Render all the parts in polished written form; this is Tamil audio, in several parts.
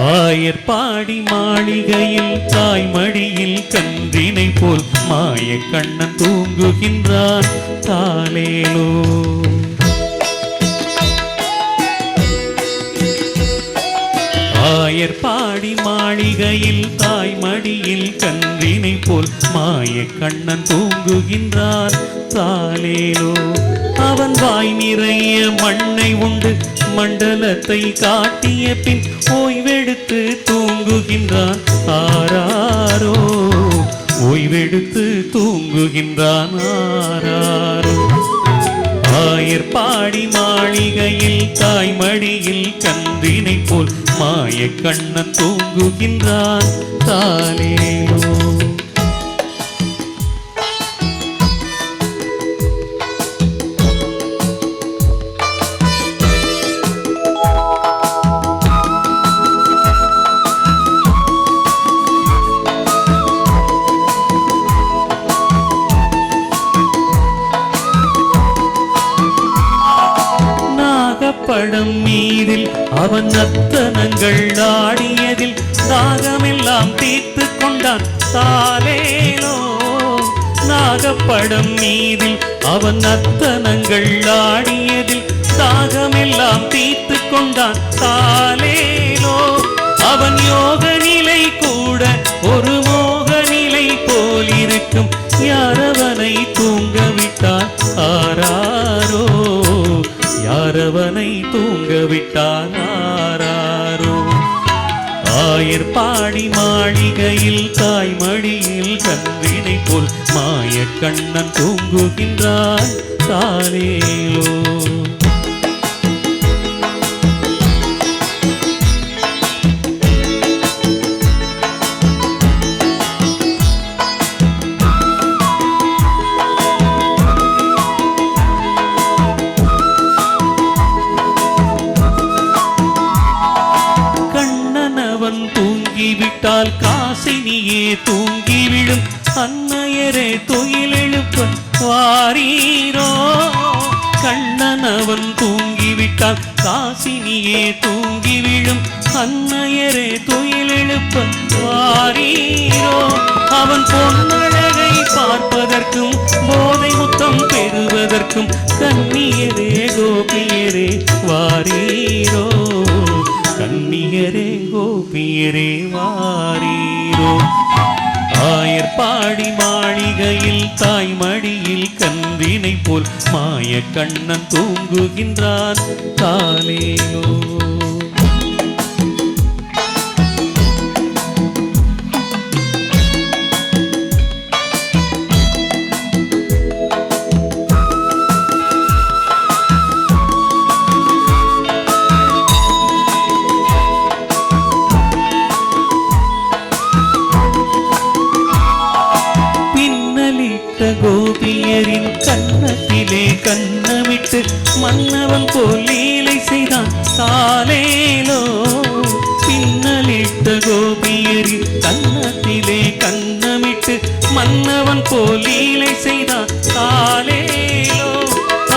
ஆயர்பாடி மாளிகையில் தாய்மடியில் கன்றினை போல் மாய கண்ணன் தூங்குகின்றான் தாலேலோ. ஆயர்பாடி மாளிகையில் தாய்மடியில் கன்றினை போல் மாய கண்ணன் தூங்குகின்றான் தாலேலோ. அவன் வாய் நிறைய மண்ணை உண்டு மண்டலத்தை காட்டிய பின் ஓய்வெடுத்து தூங்குகின்றான் ஆராரோ. ஓய்வெடுத்து தூங்குகின்றான் ஆராரோ. ஆயர்பாடி மாளிகையில் தாய்மடியில் கன்றினை போல் மாய கண்ணன் தூங்குகின்றான் தாலேலோ. படம் மீதில் அவன் நர்த்தனங்கள் ஆடியதில் தாகமெல்லாம் தீர்த்து கொண்டான் தாலேலோ. நாகப்படம் மீதில் அவன் நர்த்தனங்கள் ஆடியதில் தாகமெல்லாம் தீர்த்து கொண்டான் தாலேலோ. அவன் யோக நிலை கூட ஒரு மோக நிலை போல் இருக்கும் யாரவனை தூங்கவிட்டான் ஆராரோ. யாரவனை தூங்கவிட்டான் ஆராரோ. ஆயர்பாடி மாளிகையில் தாய்மடியில் கன்றினை போல் மாய கண்ணன் தூங்குகின்றான் தாலேலோ. தூங்கிவிட்டால் காசினியே தூங்கி விழும் அன்னையரே துயிலெழுப்ப வாரீரோ. கண்ணனவன் தூங்கிவிட்டால் காசினியே தூங்கி விழும் அன்னையரே துயிலெழுப்ப வாரீரோ. அவன் பொன்னழகை பார்ப்பதற்கும் போதை முத்தம் பெறுவதற்கும் கன்னியரே கோபியரே வாரீரோ. கன்னியரே கோபியரே வாரீரோ. ஆயர்பாடி மாளிகையில் தாய்மடியில் கன்றினை போல் மாய கண்ணன் தூங்குகின்றான் தாலேலோ. கோபியரின் கண்ணத்திலே கண்ணமிட்டு மன்னவன் போல் லீலை செய்தான் தாலேலோ. பின்னலிட்ட கோபியரின் கண்ணத்திலே கண்ணமிட்டு மன்னவன் போல் லீலை செய்தான் தாலேலோ.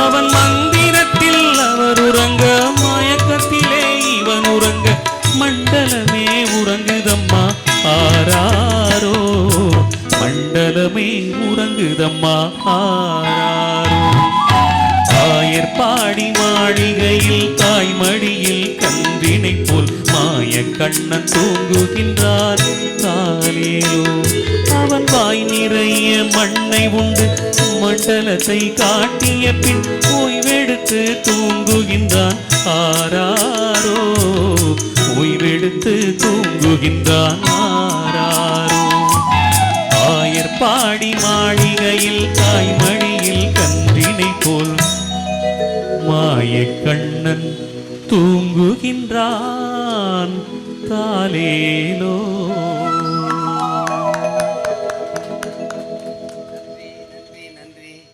அவன் மந்திரத்தில் அவர் உறங்க மயக்கத்திலே இவன் உறங்க மண்டலமே உறங்குதம்மா ஆராரோ. மண்டலமே உறங்குதம்மா ஆராரோ. ஆயர்பாடி மாளிகையில் தாய்மடியில் கன்றினை போல் மாய கண்ணன் தூங்குகின்றான் தாலேலோ. அவன் வாய் நிறைய மண்ணை உண்டு மண்டலத்தை காட்டிய பின் ஓய்வெடுத்து தூங்குகின்றான் ஆராரோ. ஓய்வெடுத்து தூங்குகின்றான் ஆராரோ. ஆயர்பாடி மாளிகையில் தாய்மடியில் கன்றினை போல் மாய கண்ணன் தூங்குகின்றான் தாலேலோ.